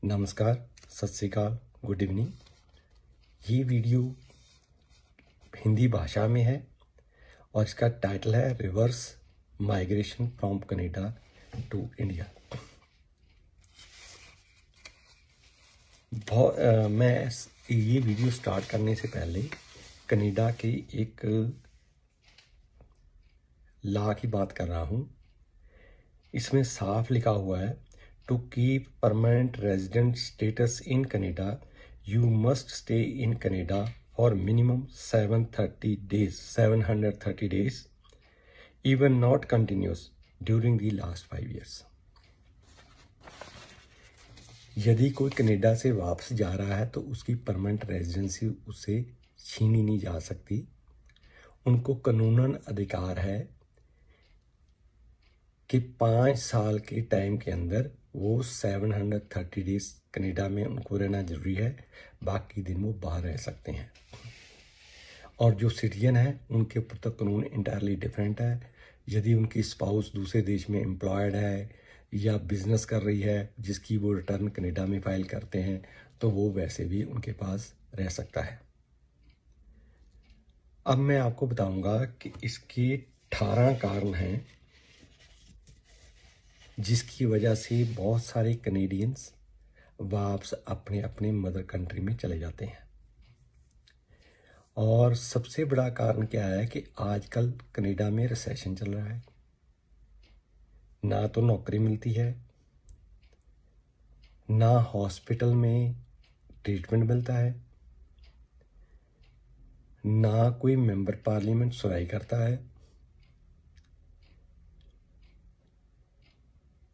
नमस्कार, सत श्री अकाल, गुड इवनिंग। ये वीडियो हिंदी भाषा में है और इसका टाइटल है reverse migration from Canada to India. मैं ये वीडियो स्टार्ट करने से पहले कनाडा की एक लॉ की बात कर रहा हूँ। इसमें साफ लिखा हुआ है, to keep permanent resident status in Canada you must stay in Canada for minimum 730 days even not continuous during the last 5 years। यदि कोई कनाडा से वापस जा रहा है तो उसकी परमानेंट रेजिडेंसी उससे छीनी नहीं जा सकती। उनको कानूनन अधिकार है कि 5 साल के टाइम के अंदर वो 730 डेज कनाडा में उनको रहना जरूरी है, बाकी दिन वो बाहर रह सकते हैं। और जो सिटीजन है उनके ऊपर तो कानून इंटायरली डिफरेंट है। यदि उनकी स्पाउस दूसरे देश में एम्प्लॉयड है या बिजनेस कर रही है जिसकी वो रिटर्न कनाडा में फाइल करते हैं तो वो वैसे भी उनके पास रह सकता है। अब मैं आपको बताऊंगा कि इसके 18 कारण हैं जिसकी वजह से बहुत सारे कनेडियंस वापस अपने अपने मदर कंट्री में चले जाते हैं। और सबसे बड़ा कारण क्या है कि आजकल कनाडा में रिसेशन चल रहा है, ना तो नौकरी मिलती है, ना हॉस्पिटल में ट्रीटमेंट मिलता है, ना कोई मेंबर पार्लियामेंट सुनवाई करता है,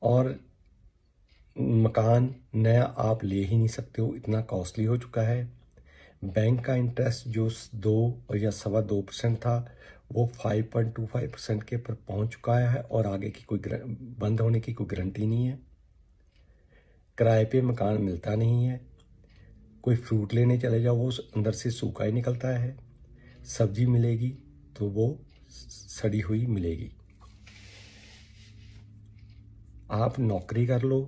और मकान नया आप ले ही नहीं सकते हो, इतना कॉस्टली हो चुका है। बैंक का इंटरेस्ट जो 2 या 2.25% था वो 5.25% के पर पहुंच चुका है और आगे की कोई बंद होने की कोई गारंटी नहीं है। किराए पे मकान मिलता नहीं है। कोई फ्रूट लेने चले जाओ वो अंदर से सूखा ही निकलता है। सब्जी मिलेगी तो वो सड़ी हुई मिलेगी। आप नौकरी कर लो,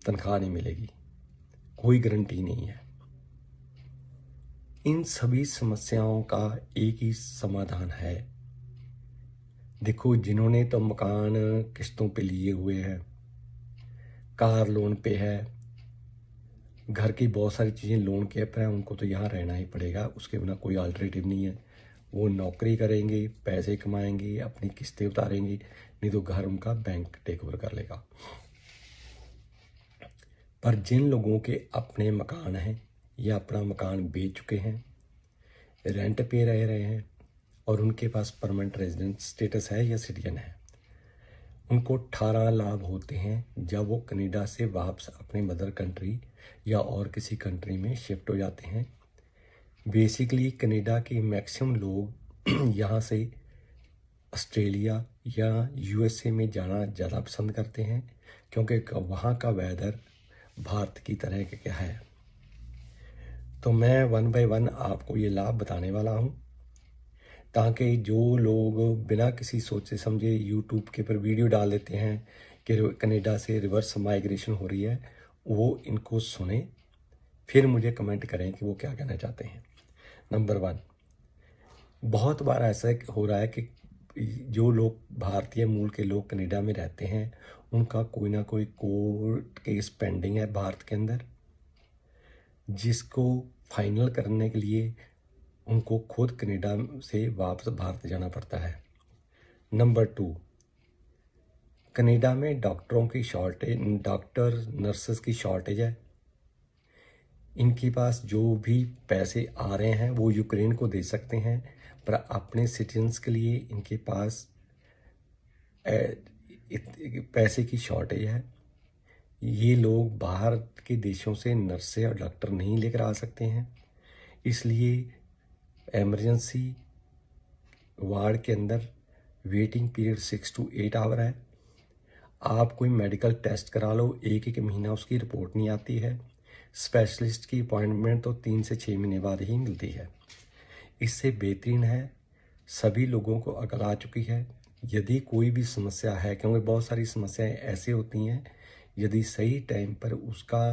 तनख्वाह नहीं मिलेगी, कोई गारंटी नहीं है। इन सभी समस्याओं का एक ही समाधान है। देखो, जिन्होंने तो मकान किस्तों पे लिए हुए हैं, कार लोन पे है, घर की बहुत सारी चीज़ें लोन के ऊपर हैं, उनको तो यहाँ रहना ही पड़ेगा, उसके बिना कोई अल्टरनेटिव नहीं है। वो नौकरी करेंगे, पैसे कमाएंगे, अपनी किस्तें उतारेंगे, नहीं तो घर उनका बैंक टेक ओवर कर लेगा। पर जिन लोगों के अपने मकान हैं या अपना मकान बेच चुके हैं, रेंट पे रह रहे हैं और उनके पास परमानेंट रेजिडेंट स्टेटस है या सिटीजन है, उनको 18 लाभ होते हैं जब वो कनाडा से वापस अपने मदर कंट्री या और किसी कंट्री में शिफ्ट हो जाते हैं। बेसिकली कनाडा के मैक्सिमम लोग यहाँ से ऑस्ट्रेलिया या यूएसए में जाना ज़्यादा पसंद करते हैं क्योंकि वहाँ का वेदर भारत की तरह का है। तो मैं 1 बाय 1 आपको ये लाभ बताने वाला हूँ ताकि जो लोग बिना किसी सोचे समझे यूट्यूब के पर वीडियो डाल देते हैं कि कनाडा से रिवर्स माइग्रेशन हो रही है, वो इनको सुने, फिर मुझे कमेंट करें कि वो क्या कहना चाहते हैं। नंबर 1, बहुत बार ऐसा हो रहा है कि जो लोग भारतीय मूल के लोग कनाडा में रहते हैं उनका कोई ना कोई कोर्ट केस पेंडिंग है भारत के अंदर, जिसको फाइनल करने के लिए उनको खुद कनाडा से वापस भारत जाना पड़ता है। नंबर 2, कनाडा में डॉक्टरों की शॉर्टेज, डॉक्टर नर्सेस की शॉर्टेज है। इनके पास जो भी पैसे आ रहे हैं वो यूक्रेन को दे सकते हैं, पर अपने सिटीजन्स के लिए इनके पास पैसे की शॉर्टेज है। ये लोग बाहर के देशों से नर्सें और डॉक्टर नहीं लेकर आ सकते हैं, इसलिए इमरजेंसी वार्ड के अंदर वेटिंग पीरियड 6 to 8 आवर है। आप कोई मेडिकल टेस्ट करा लो, 1 महीना उसकी रिपोर्ट नहीं आती है। स्पेशलिस्ट की अपॉइंटमेंट तो 3 से 6 महीने बाद ही मिलती है। इससे बेहतरीन है, सभी लोगों को अकल आ चुकी है। यदि कोई भी समस्या है, क्योंकि बहुत सारी समस्याएं ऐसी होती हैं, यदि सही टाइम पर उसका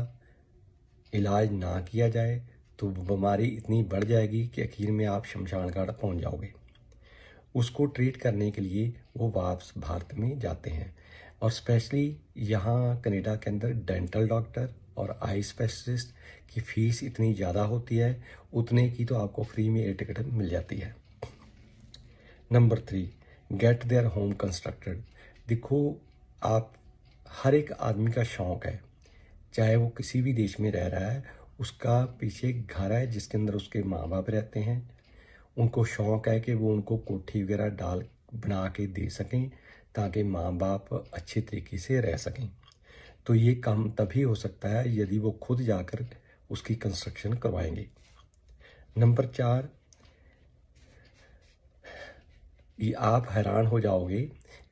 इलाज ना किया जाए तो बीमारी इतनी बढ़ जाएगी कि आखिर में आप शमशान घाट पहुंच जाओगे। उसको ट्रीट करने के लिए वो वापस भारत में जाते हैं। और स्पेशली यहाँ कनाडा के अंदर डेंटल डॉक्टर और आई स्पेशलिस्ट की फ़ीस इतनी ज़्यादा होती है, उतने की तो आपको फ्री में एयर टिकट मिल जाती है। Number 3, get their home constructed. देखो, आप हर एक आदमी का शौक़ है, चाहे वो किसी भी देश में रह रहा है, उसका पीछे एक घर है जिसके अंदर उसके माँ बाप रहते हैं। उनको शौक़ है कि वो उनको कोठी वगैरह बना के दे सकें ताकि माँ बाप अच्छे तरीके से रह सकें। तो ये काम तभी हो सकता है यदि वो खुद जाकर उसकी कंस्ट्रक्शन करवाएंगे। नंबर 4, ये आप हैरान हो जाओगे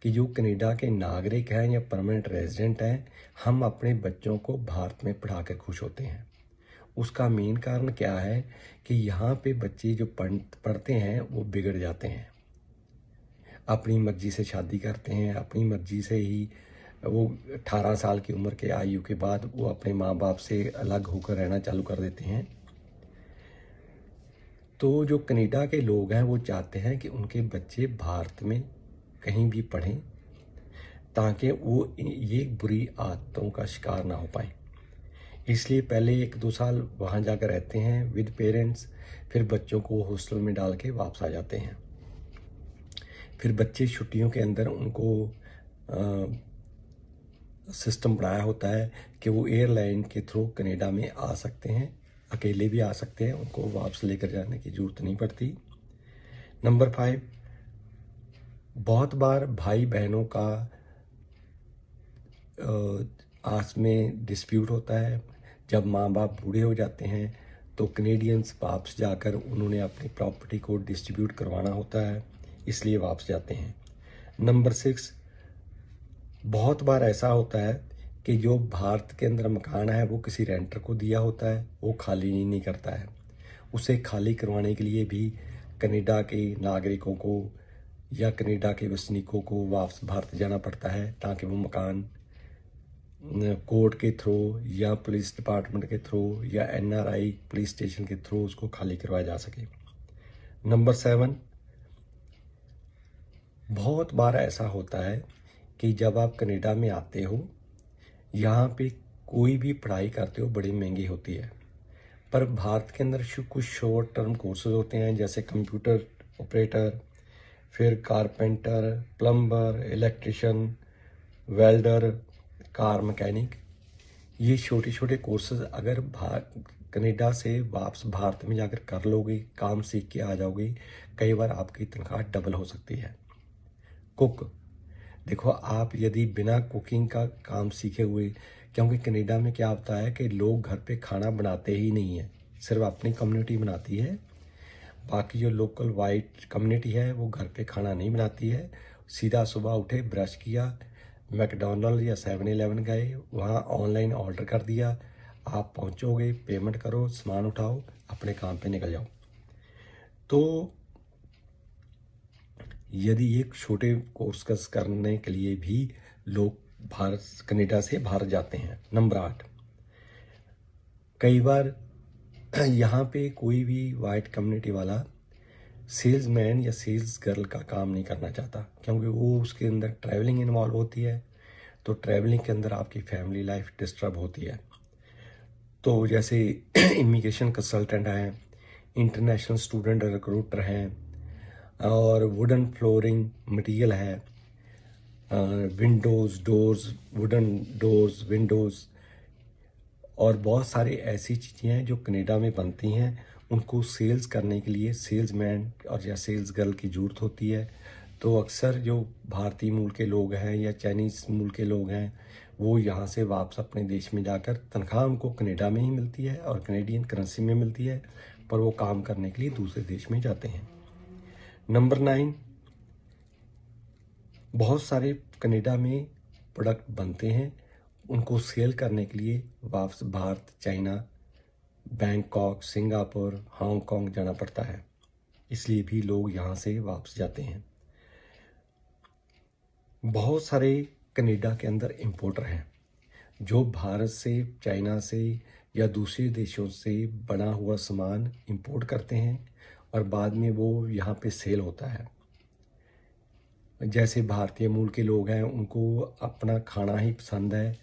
कि जो कनाडा के नागरिक हैं या परमानेंट रेजिडेंट हैं, हम अपने बच्चों को भारत में पढ़ा कर खुश होते हैं। उसका मेन कारण क्या है कि यहाँ पे बच्चे जो पढ़ते हैं वो बिगड़ जाते हैं, अपनी मर्जी से शादी करते हैं, अपनी मर्जी से ही वो 18 साल की उम्र के आयु के बाद वो अपने माँ बाप से अलग होकर रहना चालू कर देते हैं। तो जो कनाडा के लोग हैं वो चाहते हैं कि उनके बच्चे भारत में कहीं भी पढ़ें ताकि वो ये बुरी आदतों का शिकार ना हो पाए। इसलिए पहले 1-2 साल वहाँ जाकर रहते हैं विद पेरेंट्स, फिर बच्चों को हॉस्टल में डाल के वापस आ जाते हैं। फिर बच्चे छुट्टियों के अंदर उनको सिस्टम बनाया होता है कि वो एयरलाइन के थ्रू कनाडा में आ सकते हैं, अकेले भी आ सकते हैं, उनको वापस लेकर जाने की ज़रूरत नहीं पड़ती। नंबर 5, बहुत बार भाई बहनों का आपस में डिस्प्यूट होता है। जब माँ बाप बूढ़े हो जाते हैं तो कनेडियंस वापस जाकर उन्होंने अपनी प्रॉपर्टी को डिस्ट्रीब्यूट करवाना होता है, इसलिए वापस जाते हैं। नंबर 6, बहुत बार ऐसा होता है कि जो भारत के अंदर मकान है वो किसी रेंटर को दिया होता है, वो खाली नहीं करता है। उसे खाली करवाने के लिए भी कनाडा के नागरिकों को या कनाडा के वसनीकों को वापस भारत जाना पड़ता है ताकि वो मकान कोर्ट के थ्रू या पुलिस डिपार्टमेंट के थ्रू या NRI पुलिस स्टेशन के थ्रू उसको खाली करवाया जा सके। नंबर 7, बहुत बार ऐसा होता है कि जब आप कनाडा में आते हो, यहाँ पे कोई भी पढ़ाई करते हो बड़ी महंगी होती है, पर भारत के अंदर कुछ शॉर्ट टर्म कोर्सेज होते हैं जैसे कंप्यूटर ऑपरेटर, फिर carpenter, plumber, electrician, welder, car mechanic. ये छोटे छोटे कोर्सेज अगर कनाडा से वापस भारत में जाकर कर लोगे, काम सीख के आ जाओगे, कई बार आपकी तनख्वाह डबल हो सकती है। कुक, देखो, आप यदि बिना कुकिंग का काम सीखे हुए, क्योंकि कनाडा में क्या होता है कि लोग घर पे खाना बनाते ही नहीं है, सिर्फ अपनी कम्युनिटी बनाती है, बाकी जो लोकल वाइट कम्युनिटी है वो घर पे खाना नहीं बनाती है। सीधा सुबह उठे, ब्रश किया, मैकडोनल्ड या 7-Eleven गए, वहाँ ऑनलाइन ऑर्डर कर दिया, आप पहुँचोगे, पेमेंट करो, सामान उठाओ, अपने काम पे निकल जाओ। तो यदि एक छोटे कोर्स करने के लिए भी लोग कनाडा से बाहर जाते हैं। नंबर 8, कई बार यहाँ पे कोई भी वाइट कम्युनिटी वाला सेल्समैन या सेल्स गर्ल का काम नहीं करना चाहता, क्योंकि वो उसके अंदर ट्रैवलिंग इन्वॉल्व होती है, तो ट्रैवलिंग के अंदर आपकी फैमिली लाइफ डिस्टर्ब होती है। तो जैसे इमिग्रेशन कंसल्टेंट हैं, इंटरनेशनल स्टूडेंट रिक्रूटर हैं, और वुडन फ्लोरिंग मटेरियल है, Windows, doors, wooden doors, Windows, और बहुत सारी ऐसी चीज़ें हैं जो कनाडा में बनती हैं, उनको सेल्स करने के लिए सेल्समैन और या सेल्स गर्ल की ज़रूरत होती है। तो अक्सर जो भारतीय मूल के लोग हैं या चाइनीज़ मूल के लोग हैं, वो यहाँ से वापस अपने देश में जाकर, तनख्वाह उनको कनाडा में ही मिलती है और कनेडियन करेंसी में मिलती है, पर वो काम करने के लिए दूसरे देश में जाते हैं। नंबर 9, बहुत सारे कनाडा में प्रोडक्ट बनते हैं, उनको सेल करने के लिए वापस Bharat, China, Bangkok, Singapore, Hong Kong जाना पड़ता है, इसलिए भी लोग यहाँ से वापस जाते हैं। बहुत सारे कनाडा के अंदर इंपोर्टर हैं जो भारत से, चाइना से या दूसरे देशों से बना हुआ सामान इंपोर्ट करते हैं और बाद में वो यहाँ पे सेल होता है। जैसे भारतीय मूल के लोग हैं, उनको अपना खाना ही पसंद है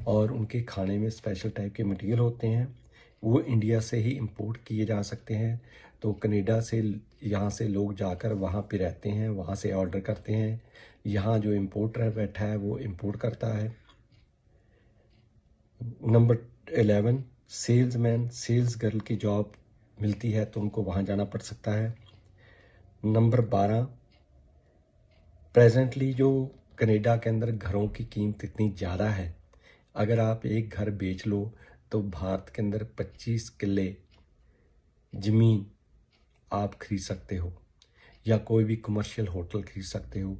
और उनके खाने में स्पेशल टाइप के मटेरियल होते हैं, वो इंडिया से ही इंपोर्ट किए जा सकते हैं। तो कनाडा से यहाँ से लोग जाकर वहाँ पे रहते हैं, वहाँ से ऑर्डर करते हैं, यहाँ जो इम्पोर्टर बैठा है वो इंपोर्ट करता है। नंबर 11, सेल्समैन, सेल्स गर्ल की जॉब मिलती है तो उनको वहाँ जाना पड़ सकता है। नंबर 12, प्रेजेंटली जो कनाडा के अंदर घरों की कीमत इतनी ज़्यादा है, अगर आप एक घर बेच लो तो भारत के अंदर 25 किले ज़मीन आप खरीद सकते हो या कोई भी कमर्शियल होटल खरीद सकते हो।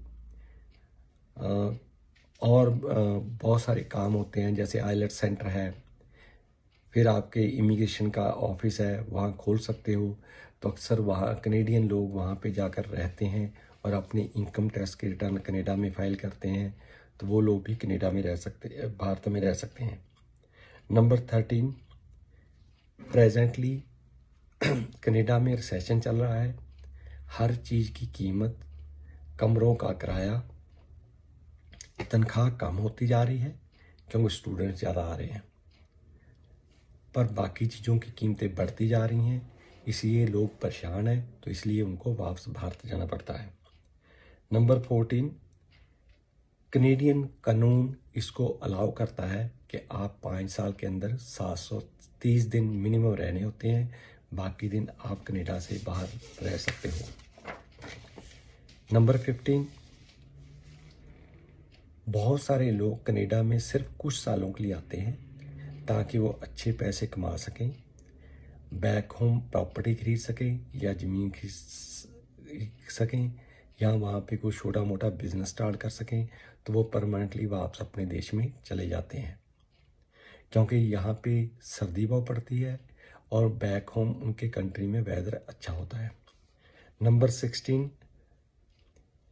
और बहुत सारे काम होते हैं, जैसे आइलेट सेंटर है, फिर आपके इमिग्रेशन का ऑफिस है, वहाँ खोल सकते हो। तो अक्सर वहाँ कनेडियन लोग वहाँ पे जाकर रहते हैं और अपने इनकम टैक्स के रिटर्न कनाडा में फाइल करते हैं, तो वो लोग भी कनाडा में रह सकते, भारत में रह सकते हैं। नंबर 13, प्रेजेंटली कनाडा में रिसेशन चल रहा है, हर चीज़ की कीमत, कमरों का किराया, तनख्वाह कम होती जा रही है क्योंकि स्टूडेंट्स ज़्यादा आ रहे हैं, पर बाकी चीज़ों की कीमतें बढ़ती जा रही हैं, इसलिए लोग परेशान हैं, तो इसलिए उनको वापस भारत जाना पड़ता है। नंबर 14, कनेडियन कानून इसको अलाउ करता है कि आप 5 साल के अंदर 730 दिन मिनिमम रहने होते हैं, बाकी दिन आप कनाडा से बाहर रह सकते हो। नंबर 15, बहुत सारे लोग कनाडा में सिर्फ कुछ सालों के लिए आते हैं ताकि वो अच्छे पैसे कमा सकें, बैक होम प्रॉपर्टी खरीद सकें या ज़मीन खरीद सकें या वहाँ पे कोई छोटा मोटा बिजनेस स्टार्ट कर सकें, तो वो परमानेंटली वापस अपने देश में चले जाते हैं क्योंकि यहाँ पे सर्दी बहुत पड़ती है और बैक होम उनके कंट्री में वेदर अच्छा होता है। नंबर 16,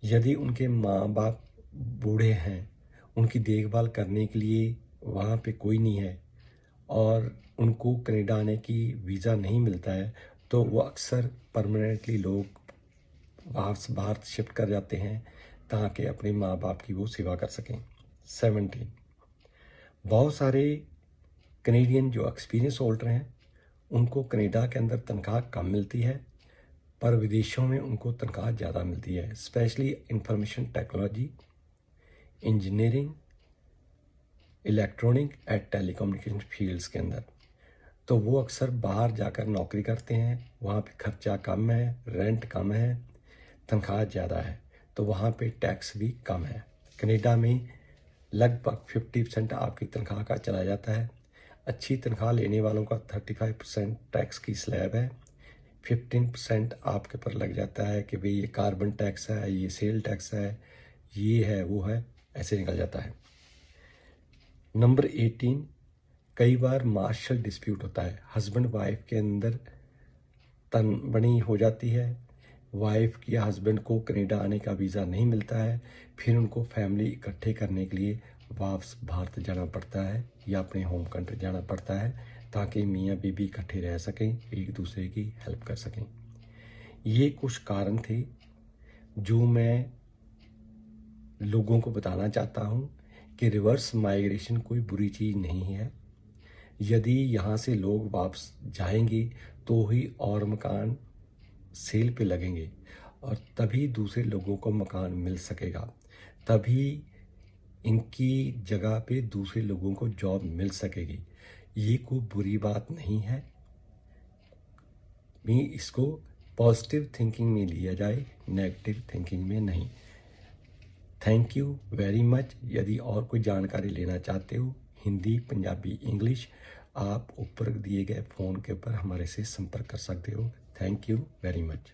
यदि उनके माँ बाप बूढ़े हैं, उनकी देखभाल करने के लिए वहाँ पे कोई नहीं है और उनको कनाडा आने की वीज़ा नहीं मिलता है, तो वो अक्सर परमानेंटली लोग वापस भारत शिफ्ट कर जाते हैं ताकि अपने माँ बाप की वो सेवा कर सकें। 17, बहुत सारे कनेडियन जो एक्सपीरियंस होल्डर हैं, उनको कनाडा के अंदर तनख्वाह कम मिलती है पर विदेशों में उनको तनख्वाह ज़्यादा मिलती है, specially information technology, engineering, electronic and telecommunication fields के अंदर। तो वो अक्सर बाहर जाकर नौकरी करते हैं, वहाँ पे खर्चा कम है, रेंट कम है, तनख्वाह ज़्यादा है, तो वहाँ पे टैक्स भी कम है। कनाडा में लगभग 50% आपकी तनख्वाह का चला जाता है। अच्छी तनख्वाह लेने वालों का 35% टैक्स की स्लैब है, 15% आपके पर लग जाता है कि भाई ये कार्बन टैक्स है, ये सेल टैक्स है, ये है वो है, ऐसे निकल जाता है। नंबर 18, कई बार मार्शल डिस्प्यूट होता है, हस्बैंड वाइफ के अंदर तनबनी हो जाती है, वाइफ या हस्बैंड को कनाडा आने का वीज़ा नहीं मिलता है, फिर उनको फैमिली इकट्ठे करने के लिए वापस भारत जाना पड़ता है या अपने होम कंट्री जाना पड़ता है ताकि मियाँ बीबी इकट्ठे रह सकें, एक दूसरे की हेल्प कर सकें। ये कुछ कारण थे जो मैं लोगों को बताना चाहता हूँ कि रिवर्स माइग्रेशन कोई बुरी चीज़ नहीं है। यदि यहाँ से लोग वापस जाएंगे तो ही और मकान सेल पे लगेंगे और तभी दूसरे लोगों को मकान मिल सकेगा, तभी इनकी जगह पे दूसरे लोगों को जॉब मिल सकेगी। ये कोई बुरी बात नहीं है, मैं इसको पॉजिटिव थिंकिंग में लिया जाए, नेगेटिव थिंकिंग में नहीं। Thank you very much. यदि और कोई जानकारी लेना चाहते हो, हिंदी, पंजाबी, इंग्लिश, आप ऊपर दिए गए फ़ोन के ऊपर हमारे से संपर्क कर सकते हो। Thank you very much.